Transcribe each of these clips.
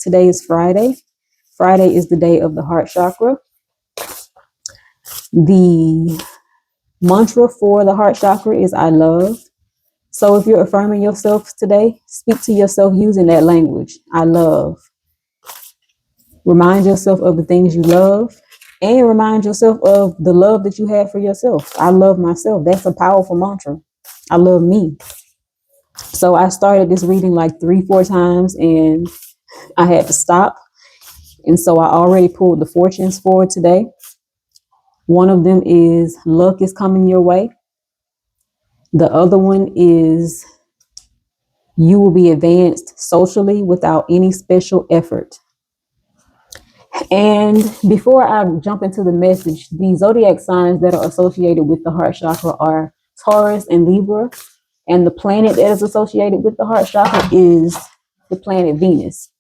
Today is Friday. Friday is the day of the heart chakra. The mantra for the heart chakra is I love. So if you're affirming yourself today, speak to yourself using that language. I love. Remind yourself of the things you love and remind yourself of the love that you have for yourself. I love myself. That's a powerful mantra. I love me. So I started this reading like 3-4 times and I had to stop. And so I already pulled the fortunes for today. One of them is luck is coming your way. The other one is you will be advanced socially without any special effort. And before I jump into the message, the zodiac signs that are associated with the heart chakra are Taurus and Libra. And the planet that is associated with the heart chakra is the planet Venus.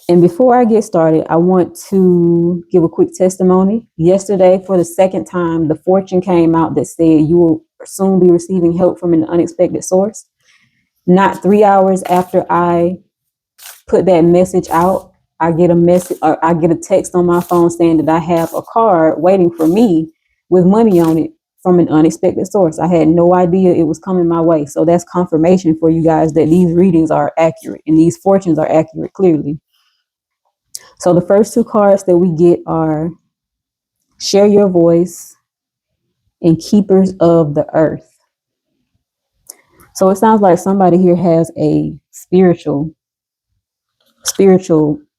And before I get started, I want to give a quick testimony. Yesterday, for the second time, the fortune came out that said you will soon be receiving help from an unexpected source. Not 3 hours after I put that message out, I get a message or I get a text on my phone saying that I have a card waiting for me with money on it from an unexpected source. I had no idea it was coming my way. So that's confirmation for you guys that these readings are accurate and these fortunes are accurate, clearly. So the first two cards that we get are Share Your Voice and Keepers of the Earth. So it sounds like somebody here has a spiritual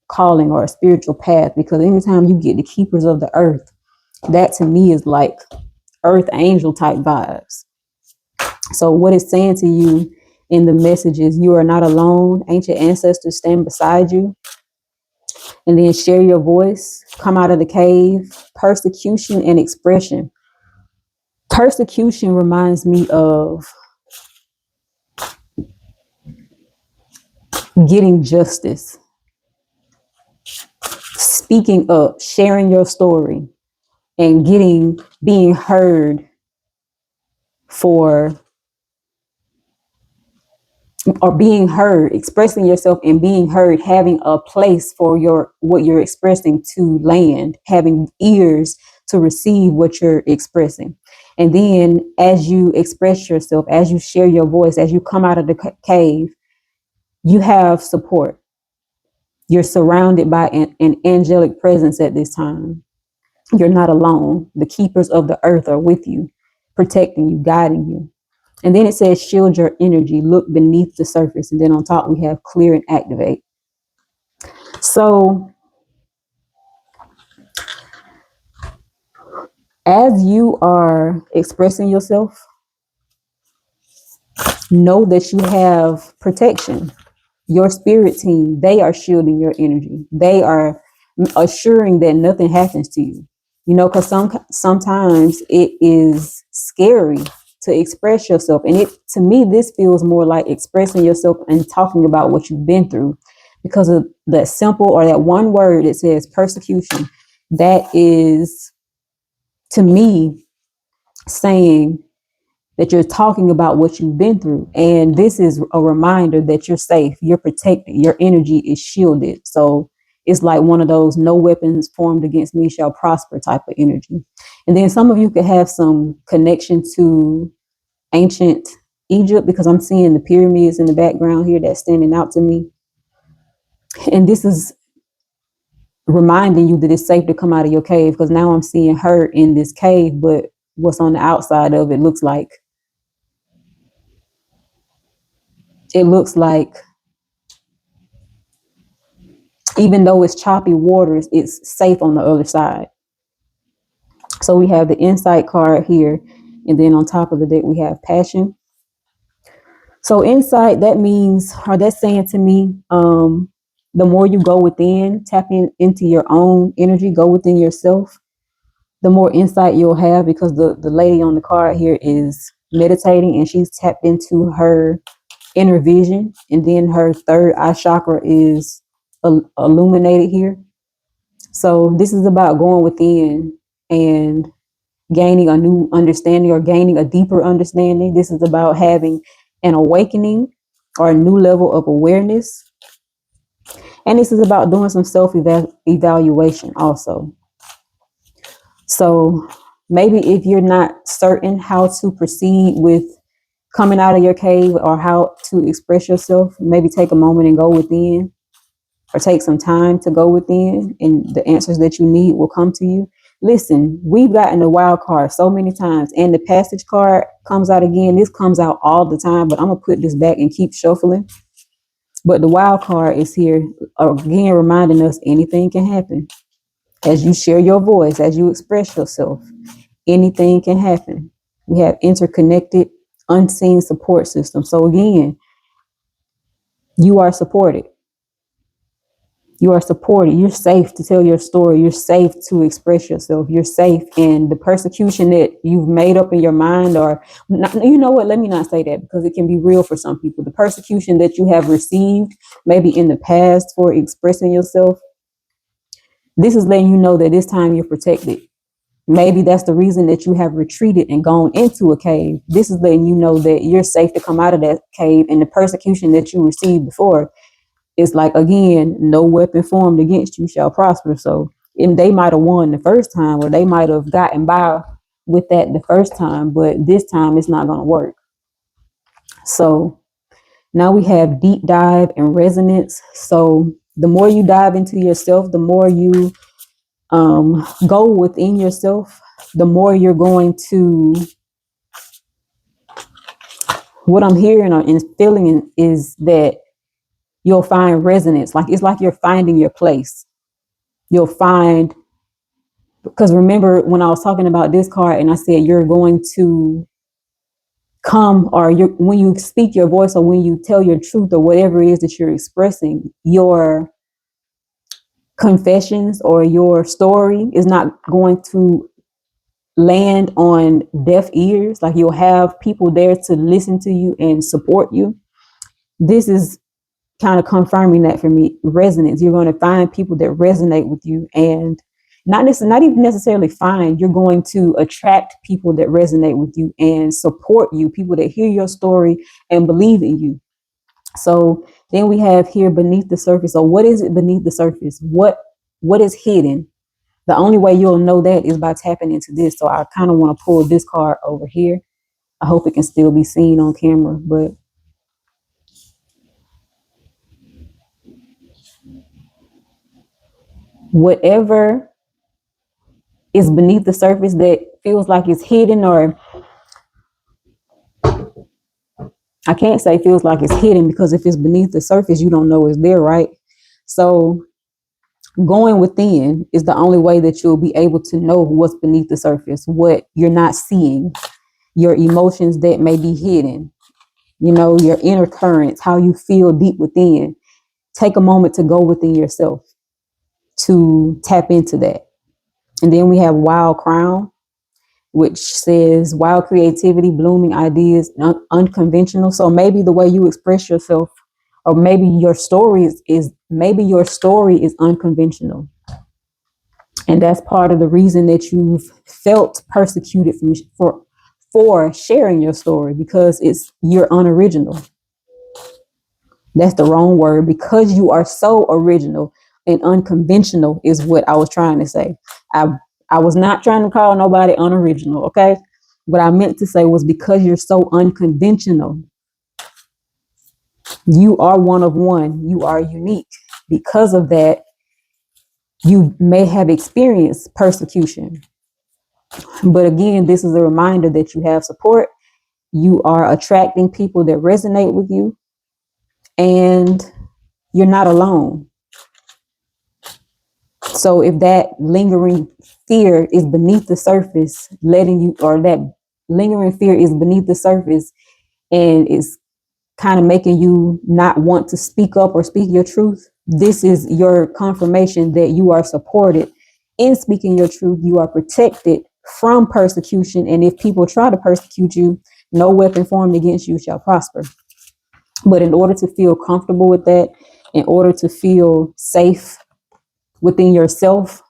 calling or a spiritual path, because anytime you get the Keepers of the Earth, that to me is like earth angel type vibes. So what it's saying to you in the message is you are not alone. Ancient ancestors stand beside you. And then share your voice, come out of the cave, persecution and expression. Persecution reminds me of getting justice, speaking up, sharing your story, and being heard being heard, expressing yourself and being heard, having a place for what you're expressing to land, having ears to receive what you're expressing. And then as you express yourself, as you share your voice, as you come out of the cave, you have support. You're surrounded by an angelic presence at this time. You're not alone. The keepers of the earth are with you, protecting you, guiding you. And then it says, shield your energy, look beneath the surface. And then on top, we have clear and activate. So as you are expressing yourself, know that you have protection. Your spirit team, they are shielding your energy. They are assuring that nothing happens to you. Because sometimes it is scary to express yourself. And to me, this feels more like expressing yourself and talking about what you've been through, because of that simple or that one word that says persecution. That is, to me, saying that you're talking about what you've been through. And this is a reminder that you're safe, you're protected, your energy is shielded. So it's like one of those no weapons formed against me shall prosper type of energy. And then some of you could have some connection to ancient Egypt, because I'm seeing the pyramids in the background here that's standing out to me. And this is reminding you that it's safe to come out of your cave, because now I'm seeing her in this cave, but what's on the outside of it looks like even though it's choppy waters, it's safe on the other side. So we have the insight card here, and then on top of the deck we have passion. So insight, that means, or that's saying to me, the more you go within, tap into your own energy, go within yourself, the more insight you'll have, because the lady on the card here is meditating and she's tapped into her inner vision, and then her third eye chakra is illuminated here. So this is about going within and gaining a new understanding, or gaining a deeper understanding. This is about having an awakening or a new level of awareness. And this is about doing some self evaluation also. So maybe if you're not certain how to proceed with coming out of your cave or how to express yourself, maybe take a moment and go within, or take some time to go within, and the answers that you need will come to you. Listen, we've gotten the wild card so many times, and the passage card comes out again. This comes out all the time, but I'm going to put this back and keep shuffling. But the wild card is here again, reminding us anything can happen. As you share your voice, as you express yourself, anything can happen. We have interconnected, unseen support systems. So again, you are supported. You are supported. You're safe to tell your story. You're safe to express yourself. You're safe. And the persecution that you've made up in your mind, or not, you know what? Let me not say that, because it can be real for some people. The persecution that you have received, maybe in the past, for expressing yourself, this is letting you know that this time you're protected. Maybe that's the reason that you have retreated and gone into a cave. This is letting you know that you're safe to come out of that cave, and the persecution that you received before, it's like, again, no weapon formed against you shall prosper. So, and they might have won the first time, or they might have gotten by with that the first time, but this time it's not going to work. So now we have deep dive and resonance. So the more you dive into yourself, the more you go within yourself, the more you're going to, what I'm hearing and feeling is that you'll find resonance. Like, it's like you're finding your place. You'll find, because remember when I was talking about this card and I said you're going to come, or when you speak your voice, or when you tell your truth, or whatever it is that you're expressing, your confessions or your story is not going to land on deaf ears. Like, you'll have people there to listen to you and support you. This is kind of confirming that for me. Resonance. You're going to find people that resonate with you, and not even necessarily find. You're going to attract people that resonate with you and support you. People that hear your story and believe in you. So then we have here beneath the surface. So what is it beneath the surface? What is hidden? The only way you'll know that is by tapping into this. So I kind of want to pull this card over here. I hope it can still be seen on camera, but whatever is beneath the surface that feels like it's hidden, or I can't say feels like it's hidden, because if it's beneath the surface, you don't know it's there, right? So going within is the only way that you'll be able to know what's beneath the surface, what you're not seeing, your emotions that may be hidden, your inner currents, how you feel deep within. Take a moment to go within yourself to tap into that. And then we have Wild Crown, which says wild creativity, blooming ideas, unconventional. So maybe the way you express yourself, or maybe your story is unconventional. And that's part of the reason that you've felt persecuted for sharing your story, because you're unoriginal. That's the wrong word, because you are so original and unconventional is what I was trying to say. I was not trying to call nobody unoriginal, okay? What I meant to say was, because you're so unconventional, you are one of one, you are unique. Because of that, you may have experienced persecution. But again, this is a reminder that you have support. You are attracting people that resonate with you, and you're not alone. So if that lingering fear is beneath the surface, that lingering fear is beneath the surface and is kind of making you not want to speak up or speak your truth, this is your confirmation that you are supported in speaking your truth. You are protected from persecution. And if people try to persecute you, no weapon formed against you shall prosper. But in order to feel comfortable with that, in order to feel safe within yourself,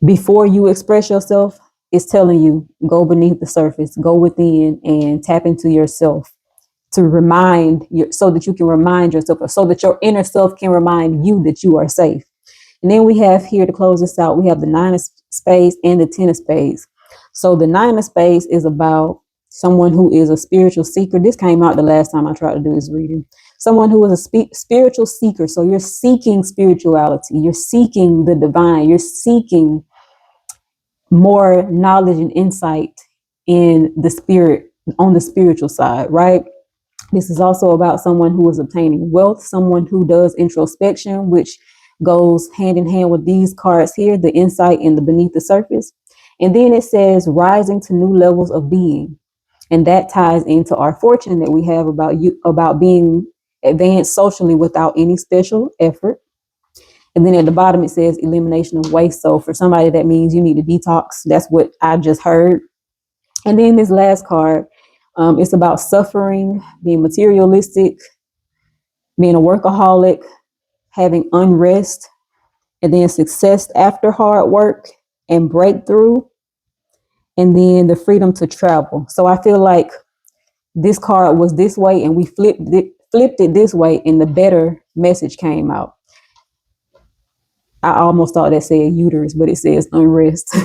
before you express yourself, it's telling you, go beneath the surface, go within and tap into yourself. to remind you, so that you can remind yourself, or so that your inner self can remind you that you are safe. And then we have here, to close this out, we have the Nine of Spades and the Ten of Spades. So the Nine of Spades is about someone who is a spiritual seeker. This came out the last time I tried to do this reading. Someone who is a spiritual seeker. So you're seeking spirituality. You're seeking the divine. You're seeking more knowledge and insight in the spirit, on the spiritual side, right? This is also about someone who is obtaining wealth, someone who does introspection, which goes hand in hand with these cards here, the insight and the beneath the surface. And then it says rising to new levels of being. And that ties into our fortune that we have about being advanced socially without any special effort. And then at the bottom, it says elimination of waste. So for somebody, that means you need to detox. That's what I just heard. And then this last card, it's about suffering, being materialistic, being a workaholic, having unrest, and then success after hard work and breakthrough, and then the freedom to travel. So I feel like this card was this way and we flipped it this way, and the better message came out. I almost thought that said uterus, but it says unrest.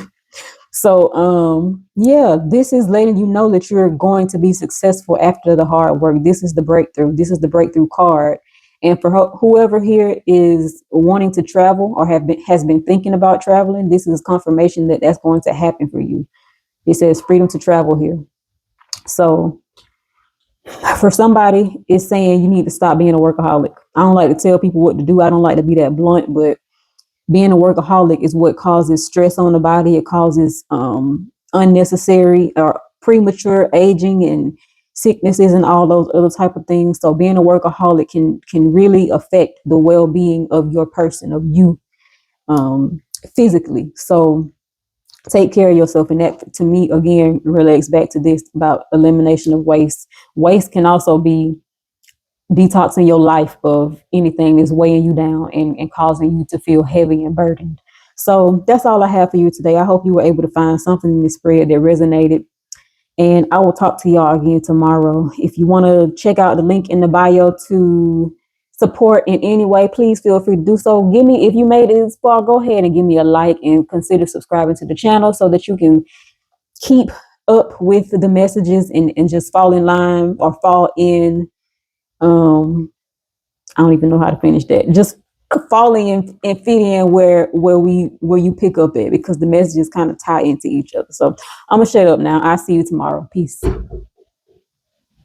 So, yeah, this is letting you know that you're going to be successful after the hard work. This is the breakthrough. This is the breakthrough card. And for whoever here is wanting to travel or has been thinking about traveling, this is confirmation that that's going to happen for you. It says freedom to travel here. So for somebody, it's saying you need to stop being a workaholic. I don't like to tell people what to do. I don't like to be that blunt, but being a workaholic is what causes stress on the body. It causes unnecessary or premature aging and sicknesses and all those other type of things. So being a workaholic can really affect the well-being of your person, of you, physically. So take care of yourself. And that, to me, again, relates back to this about elimination of waste. Waste can also be detoxing your life of anything that's weighing you down and causing you to feel heavy and burdened. So that's all I have for you today. I hope you were able to find something in this spread that resonated. And I will talk to y'all again tomorrow. If you want to check out the link in the bio to support in any way, please feel free to do so. If you made it this far, go ahead and give me a like and consider subscribing to the channel so that you can keep up with the messages and just fall in line or fall in. I don't even know how to finish that. Just falling and fit in where you pick up at, because the messages kind of tie into each other. So I'm gonna shut up now. I'll see you tomorrow. Peace.